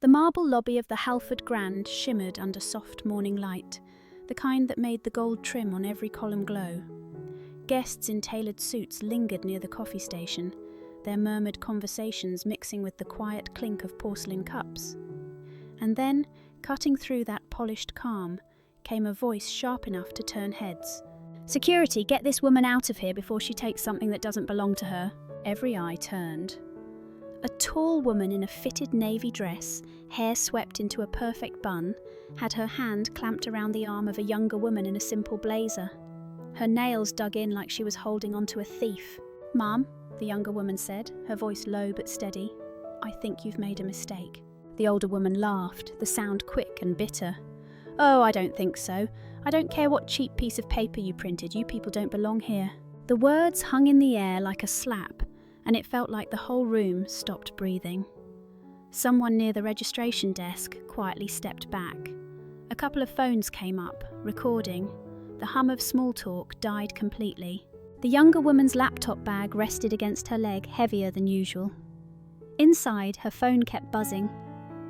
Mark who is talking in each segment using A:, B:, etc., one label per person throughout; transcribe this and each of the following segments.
A: The marble lobby of the Halford Grand shimmered under soft morning light, the kind that made the gold trim on every column glow. Guests in tailored suits lingered near the coffee station, their murmured conversations mixing with the quiet clink of porcelain cups. And then, cutting through that polished calm, came a voice sharp enough to turn heads. "Security, get this woman out of here before she takes something that doesn't belong to her." Every eye turned. A tall woman in a fitted navy dress, hair swept into a perfect bun, had her hand clamped around the arm of a younger woman in a simple blazer. Her nails dug in like she was holding onto a thief. "Ma'am," the younger woman said, her voice low but steady, "I think you've made a mistake." The older woman laughed, the sound quick and bitter. "Oh, I don't think so. I don't care what cheap piece of paper you printed, you people don't belong here." The words hung in the air like a slap, and it felt like the whole room stopped breathing. Someone near the registration desk quietly stepped back. A couple of phones came up, recording. The hum of small talk died completely. The younger woman's laptop bag rested against her leg, heavier than usual. Inside, her phone kept buzzing.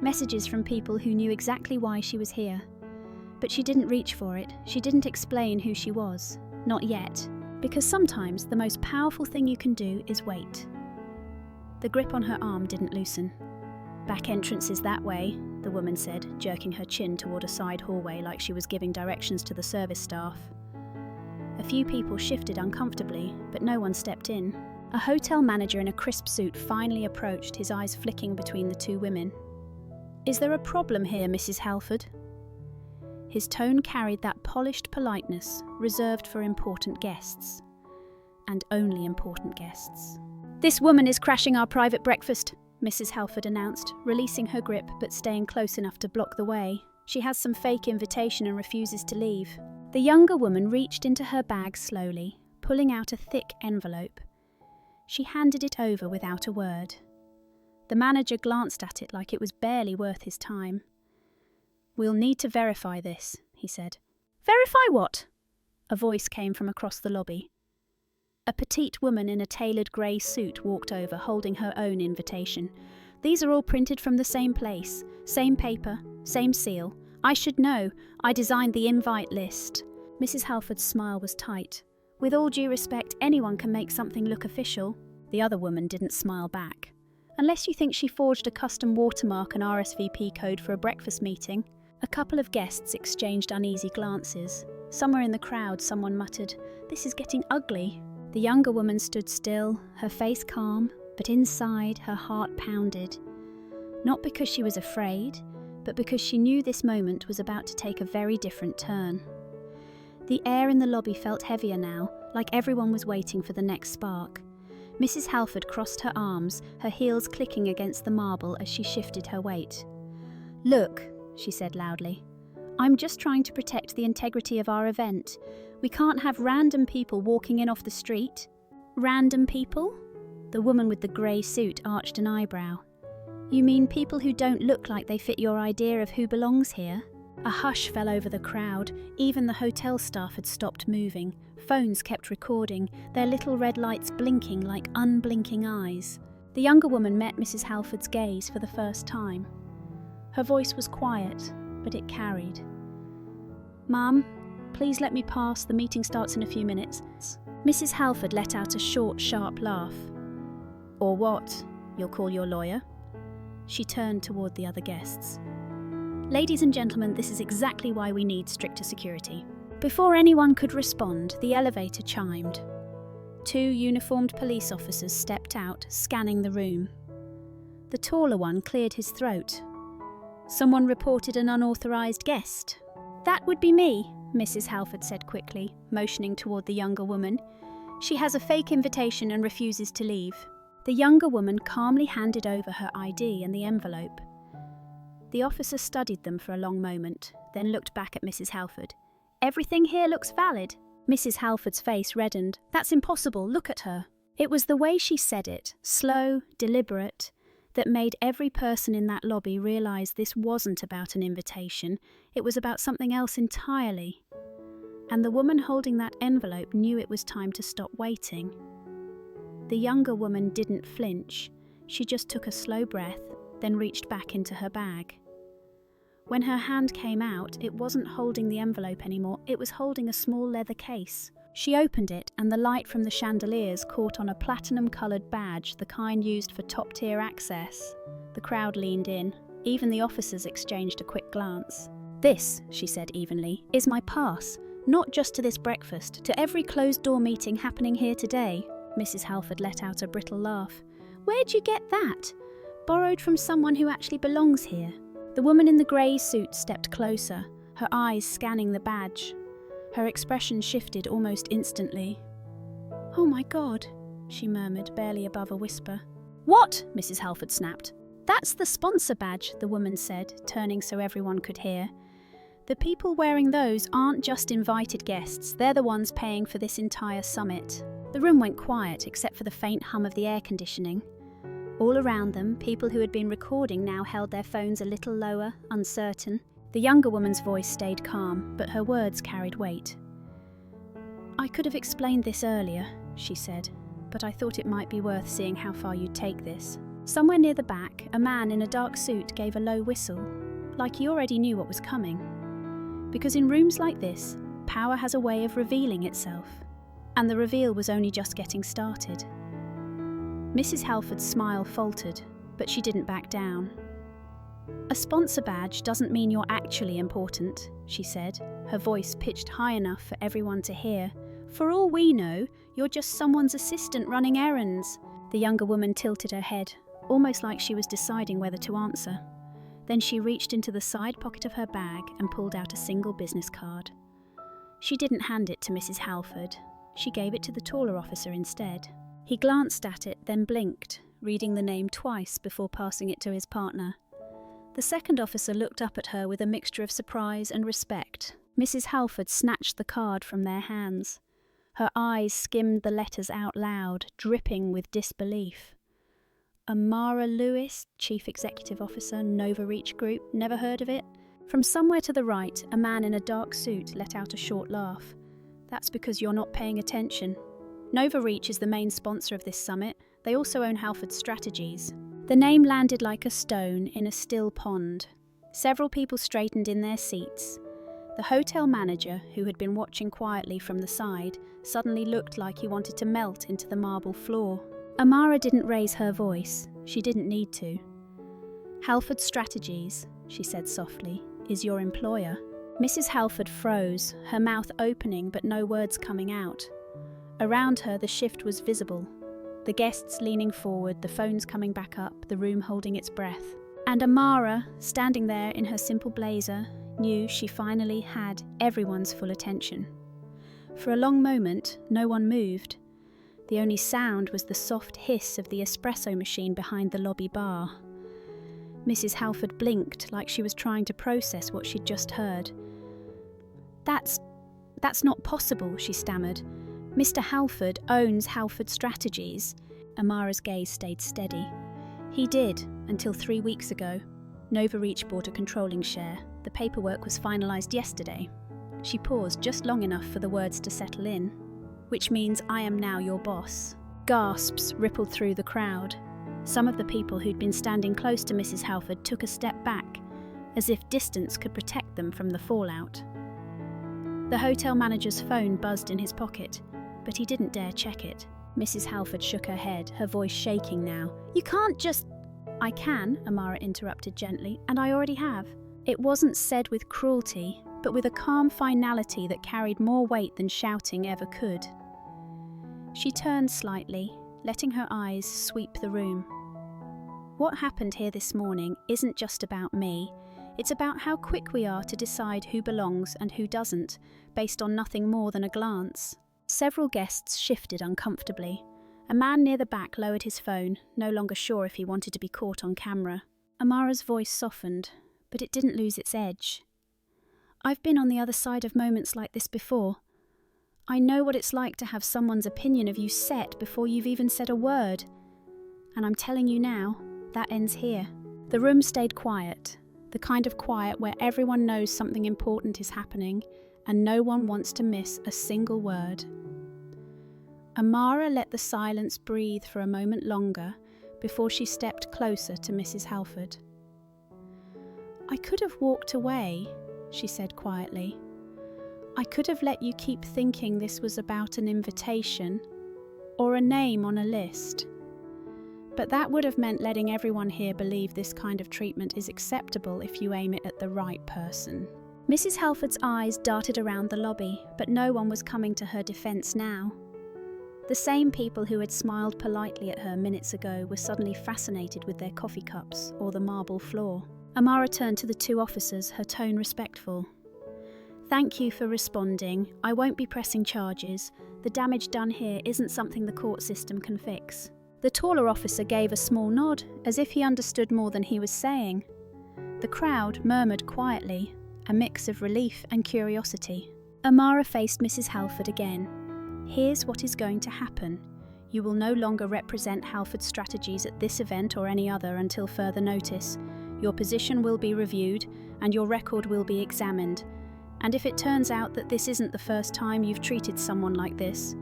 A: Messages from people who knew exactly why she was here. But she didn't reach for it. She didn't explain who she was. Not yet. Because sometimes the most powerful thing you can do is wait. The grip on her arm didn't loosen. "Back entrance is that way," the woman said, jerking her chin toward a side hallway like she was giving directions to the service staff. A few people shifted uncomfortably, but no one stepped in. A hotel manager in a crisp suit finally approached, his eyes flicking between the two women. "Is there a problem here, Mrs. Halford?" His tone carried that polished politeness reserved for important guests. And only important guests. "This woman is crashing our private breakfast," Mrs. Halford announced, releasing her grip but staying close enough to block the way. "She has some fake invitation and refuses to leave." The younger woman reached into her bag slowly, pulling out a thick envelope. She handed it over without a word. The manager glanced at it like it was barely worth his time. "We'll need to verify this," he said. "Verify what?" A voice came from across the lobby. A petite woman in a tailored grey suit walked over, holding her own invitation. "These are all printed from the same place, same paper, same seal. I should know. I designed the invite list." Mrs. Halford's smile was tight. "With all due respect, anyone can make something look official." The other woman didn't smile back. "Unless you think she forged a custom watermark and RSVP code for a breakfast meeting." A couple of guests exchanged uneasy glances. Somewhere in the crowd, someone muttered, "This is getting ugly." The younger woman stood still, her face calm, but inside her heart pounded. Not because she was afraid, but because she knew this moment was about to take a very different turn. The air in the lobby felt heavier now, like everyone was waiting for the next spark. Mrs. Halford crossed her arms, her heels clicking against the marble as she shifted her weight. "Look," she said loudly, "I'm just trying to protect the integrity of our event. We can't have random people walking in off the street." "Random people?" The woman with the grey suit arched an eyebrow. "You mean people who don't look like they fit your idea of who belongs here?" A hush fell over the crowd. Even the hotel staff had stopped moving. Phones kept recording, their little red lights blinking like unblinking eyes. The younger woman met Mrs. Halford's gaze for the first time. Her voice was quiet, but it carried. "Ma'am, please let me pass. The meeting starts in a few minutes." Mrs. Halford let out a short, sharp laugh. "Or what? You'll call your lawyer?" She turned toward the other guests. "Ladies and gentlemen, this is exactly why we need stricter security." Before anyone could respond, the elevator chimed. Two uniformed police officers stepped out, scanning the room. The taller one cleared his throat. "Someone reported an unauthorized guest." "That would be me," Mrs. Halford said quickly, motioning toward the younger woman. "She has a fake invitation and refuses to leave." The younger woman calmly handed over her ID and the envelope. The officer studied them for a long moment, then looked back at Mrs. Halford. "Everything here looks valid." Mrs. Halford's face reddened. "That's impossible, look at her." It was the way she said it, slow, deliberate, that made every person in that lobby realise this wasn't about an invitation, it was about something else entirely. And the woman holding that envelope knew it was time to stop waiting. The younger woman didn't flinch. She just took a slow breath, then reached back into her bag. When her hand came out, it wasn't holding the envelope anymore, it was holding a small leather case. She opened it, and the light from the chandeliers caught on a platinum-coloured badge, the kind used for top-tier access. The crowd leaned in. Even the officers exchanged a quick glance. "This," she said evenly, "is my pass. Not just to this breakfast, to every closed-door meeting happening here today." Mrs. Halford let out a brittle laugh. "Where'd you get that? Borrowed from someone who actually belongs here." The woman in the grey suit stepped closer, her eyes scanning the badge. Her expression shifted almost instantly. "Oh my God," she murmured, barely above a whisper. "What?" Mrs. Halford snapped. "That's the sponsor badge," the woman said, turning so everyone could hear. "The people wearing those aren't just invited guests, they're the ones paying for this entire summit." The room went quiet except for the faint hum of the air conditioning. All around them, people who had been recording now held their phones a little lower, uncertain. The younger woman's voice stayed calm, but her words carried weight. "I could have explained this earlier," she said, "but I thought it might be worth seeing how far you'd take this." Somewhere near the back, a man in a dark suit gave a low whistle, like he already knew what was coming. Because in rooms like this, power has a way of revealing itself, and the reveal was only just getting started. Mrs. Halford's smile faltered, but she didn't back down. "A sponsor badge doesn't mean you're actually important," she said, her voice pitched high enough for everyone to hear. "For all we know, you're just someone's assistant running errands." The younger woman tilted her head, almost like she was deciding whether to answer. Then she reached into the side pocket of her bag and pulled out a single business card. She didn't hand it to Mrs. Halford. She gave it to the taller officer instead. He glanced at it, then blinked, reading the name twice before passing it to his partner. The second officer looked up at her with a mixture of surprise and respect. Mrs. Halford snatched the card from their hands. Her eyes skimmed the letters out loud, dripping with disbelief. Amara Lewis, Chief Executive Officer, Nova Reach Group, never heard of it? From somewhere to the right, a man in a dark suit let out a short laugh. "That's because you're not paying attention. Nova Reach is the main sponsor of this summit. They also own Halford Strategies." The name landed like a stone in a still pond. Several people straightened in their seats. The hotel manager, who had been watching quietly from the side, suddenly looked like he wanted to melt into the marble floor. Amara didn't raise her voice. She didn't need to. "Halford Strategies," she said softly, "is your employer." Mrs. Halford froze, her mouth opening but no words coming out. Around her the shift was visible. The guests leaning forward, the phones coming back up, the room holding its breath. And Amara, standing there in her simple blazer, knew she finally had everyone's full attention. For a long moment, no one moved. The only sound was the soft hiss of the espresso machine behind the lobby bar. Mrs. Halford blinked like she was trying to process what she'd just heard. That's not possible," she stammered. "Mr. Halford owns Halford Strategies." Amara's gaze stayed steady. "He did, until 3 weeks ago. Nova Reach bought a controlling share. The paperwork was finalised yesterday." She paused just long enough for the words to settle in. "Which means I am now your boss." Gasps rippled through the crowd. Some of the people who'd been standing close to Mrs. Halford took a step back, as if distance could protect them from the fallout. The hotel manager's phone buzzed in his pocket, but he didn't dare check it. Mrs. Halford shook her head, her voice shaking now. "You can't just—" "I can," Amara interrupted gently, "and I already have." It wasn't said with cruelty, but with a calm finality that carried more weight than shouting ever could. She turned slightly, letting her eyes sweep the room. "What happened here this morning isn't just about me. It's about how quick we are to decide who belongs and who doesn't, based on nothing more than a glance." Several guests shifted uncomfortably. A man near the back lowered his phone, no longer sure if he wanted to be caught on camera. Amara's voice softened, but it didn't lose its edge. "I've been on the other side of moments like this before. I know what it's like to have someone's opinion of you set before you've even said a word. And I'm telling you now, that ends here." The room stayed quiet, the kind of quiet where everyone knows something important is happening and no one wants to miss a single word. Amara let the silence breathe for a moment longer before she stepped closer to Mrs. Halford. "I could have walked away," she said quietly. "I could have let you keep thinking this was about an invitation or a name on a list. But that would have meant letting everyone here believe this kind of treatment is acceptable if you aim it at the right person." Mrs. Halford's eyes darted around the lobby, but no one was coming to her defence now. The same people who had smiled politely at her minutes ago were suddenly fascinated with their coffee cups or the marble floor. Amara turned to the two officers, her tone respectful. "Thank you for responding. I won't be pressing charges. The damage done here isn't something the court system can fix." The taller officer gave a small nod, as if he understood more than he was saying. The crowd murmured quietly, a mix of relief and curiosity. Amara faced Mrs. Halford again. "Here's what is going to happen. You will no longer represent Halford Strategies at this event or any other until further notice. Your position will be reviewed, and your record will be examined. And if it turns out that this isn't the first time you've treated someone like this..."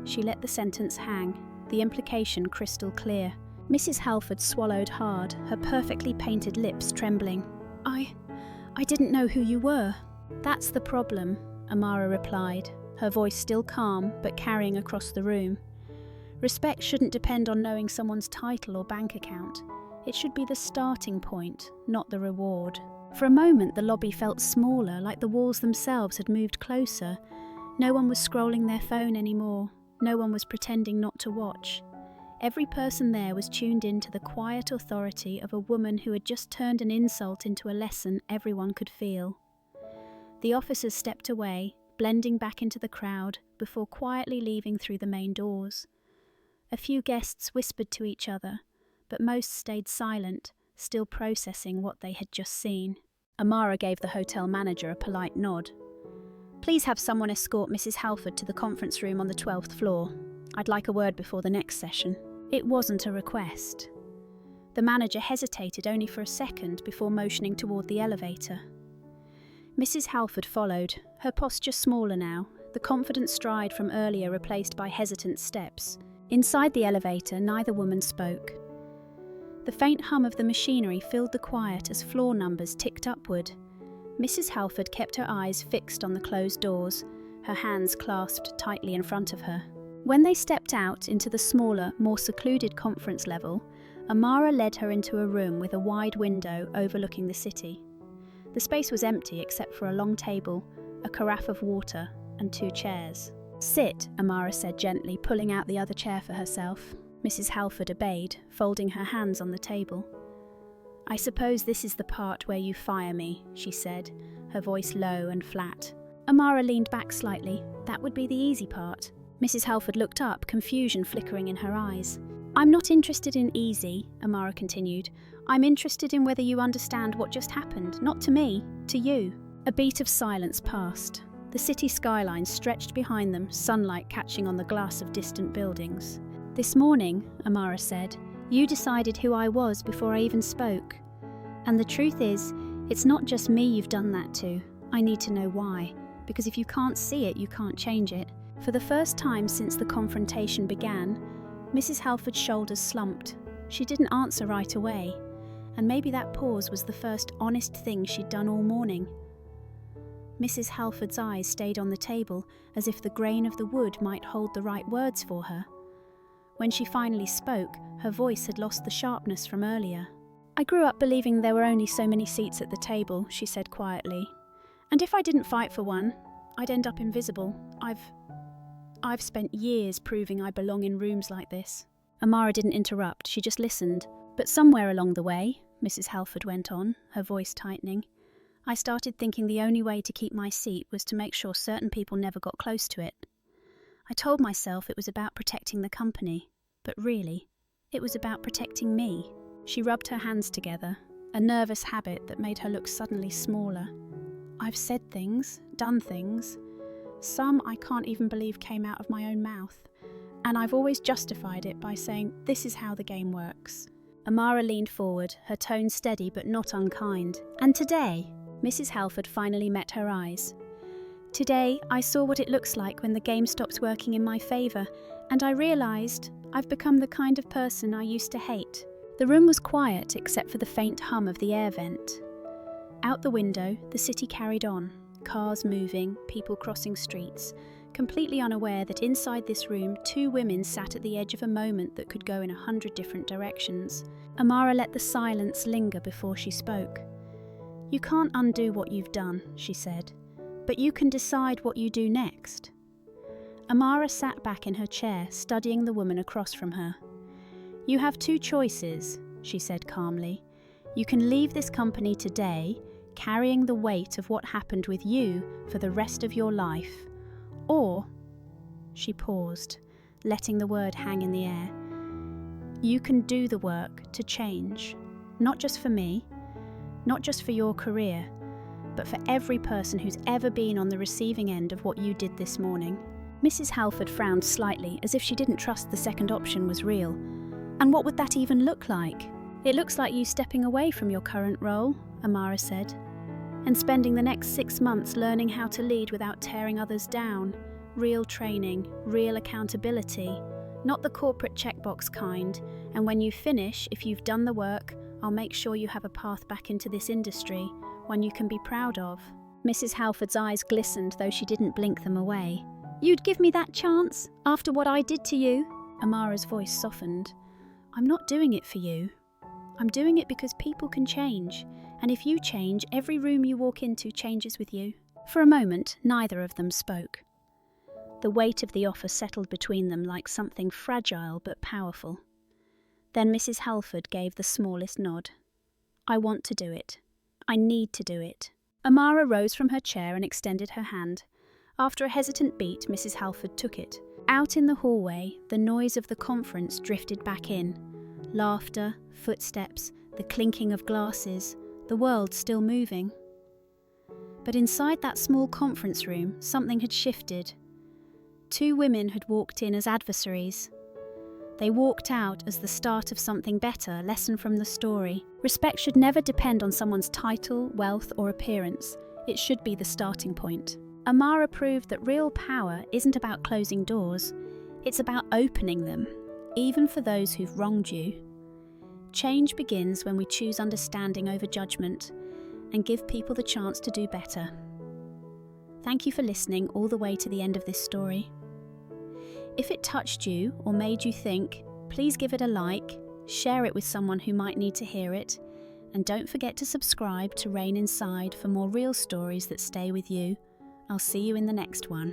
A: She let the sentence hang, the implication crystal clear. Mrs. Halford swallowed hard, her perfectly painted lips trembling. I didn't know who you were." "That's the problem," Amara replied, her voice still calm but carrying across the room. "Respect shouldn't depend on knowing someone's title or bank account. It should be the starting point, not the reward." For a moment the lobby felt smaller, like the walls themselves had moved closer. No one was scrolling their phone anymore. No one was pretending not to watch. Every person there was tuned in to the quiet authority of a woman who had just turned an insult into a lesson everyone could feel. The officers stepped away, blending back into the crowd, before quietly leaving through the main doors. A few guests whispered to each other, but most stayed silent, still processing what they had just seen. Amara gave the hotel manager a polite nod. "Please have someone escort Mrs. Halford to the conference room on the 12th floor. I'd like a word before the next session." It wasn't a request. The manager hesitated only for a second before motioning toward the elevator. Mrs. Halford followed, her posture smaller now, the confident stride from earlier replaced by hesitant steps. Inside the elevator, neither woman spoke. The faint hum of the machinery filled the quiet as floor numbers ticked upward. Mrs. Halford kept her eyes fixed on the closed doors, her hands clasped tightly in front of her. When they stepped out into the smaller, more secluded conference level, Amara led her into a room with a wide window overlooking the city. The space was empty except for a long table, a carafe of water, and 2 chairs. "Sit," Amara said gently, pulling out the other chair for herself. Mrs. Halford obeyed, folding her hands on the table. "I suppose this is the part where you fire me," she said, her voice low and flat. Amara leaned back slightly. "That would be the easy part." Mrs. Halford looked up, confusion flickering in her eyes. "I'm not interested in easy," Amara continued. "I'm interested in whether you understand what just happened, not to me, to you." A beat of silence passed. The city skyline stretched behind them, sunlight catching on the glass of distant buildings. "This morning," Amara said, "you decided who I was before I even spoke. And the truth is, it's not just me you've done that to. I need to know why, because if you can't see it, you can't change it." For the first time since the confrontation began, Mrs. Halford's shoulders slumped. She didn't answer right away, and maybe that pause was the first honest thing she'd done all morning. Mrs. Halford's eyes stayed on the table, as if the grain of the wood might hold the right words for her. When she finally spoke, her voice had lost the sharpness from earlier. "I grew up believing there were only so many seats at the table," she said quietly. "And if I didn't fight for one, I'd end up invisible. I've spent years proving I belong in rooms like this." Amara didn't interrupt, she just listened. "But somewhere along the way," Mrs. Halford went on, her voice tightening, "I started thinking the only way to keep my seat was to make sure certain people never got close to it. I told myself it was about protecting the company, but really, it was about protecting me." She rubbed her hands together, a nervous habit that made her look suddenly smaller. "I've said things, done things. Some I can't even believe came out of my own mouth. And I've always justified it by saying, this is how the game works." Amara leaned forward, her tone steady but not unkind. "And today," Mrs. Halford finally met her eyes. "Today, I saw what it looks like when the game stops working in my favour, and I realised I've become the kind of person I used to hate. The room was quiet except for the faint hum of the air vent. Out the window, the city carried on, cars moving, people crossing streets, completely unaware that inside this room 2 women sat at the edge of a moment that could go in 100 different directions. Amara let the silence linger before she spoke. "You can't undo what you've done," she said, "but you can decide what you do next." Amara sat back in her chair, studying the woman across from her. "You have 2 choices," she said calmly. "You can leave this company today, carrying the weight of what happened with you for the rest of your life. Or," she paused, letting the word hang in the air, "you can do the work to change, not just for me, not just for your career, but for every person who's ever been on the receiving end of what you did this morning." Mrs. Halford frowned slightly, as if she didn't trust the second option was real. "And what would that even look like?" "It looks like you stepping away from your current role," Amara said, "and spending the next 6 months learning how to lead without tearing others down. Real training, real accountability, not the corporate checkbox kind. And when you finish, if you've done the work, I'll make sure you have a path back into this industry, one you can be proud of." Mrs. Halford's eyes glistened, though she didn't blink them away. "You'd give me that chance, after what I did to you?" Amara's voice softened. "I'm not doing it for you. I'm doing it because people can change, and if you change, every room you walk into changes with you." For a moment, neither of them spoke. The weight of the offer settled between them like something fragile but powerful. Then Mrs. Halford gave the smallest nod. "I want to do it. I need to do it." Amara rose from her chair and extended her hand. After a hesitant beat, Mrs. Halford took it. Out in the hallway, the noise of the conference drifted back in. Laughter, footsteps, the clinking of glasses, the world still moving. But inside that small conference room, something had shifted. 2 women had walked in as adversaries. They walked out as the start of something better, lesson from the story. Respect should never depend on someone's title, wealth, or appearance. It should be the starting point. Amara proved that real power isn't about closing doors, it's about opening them, even for those who've wronged you. Change begins when we choose understanding over judgment and give people the chance to do better. Thank you for listening all the way to the end of this story. If it touched you or made you think, please give it a like, share it with someone who might need to hear it, and don't forget to subscribe to Rain Inside for more real stories that stay with you. I'll see you in the next one.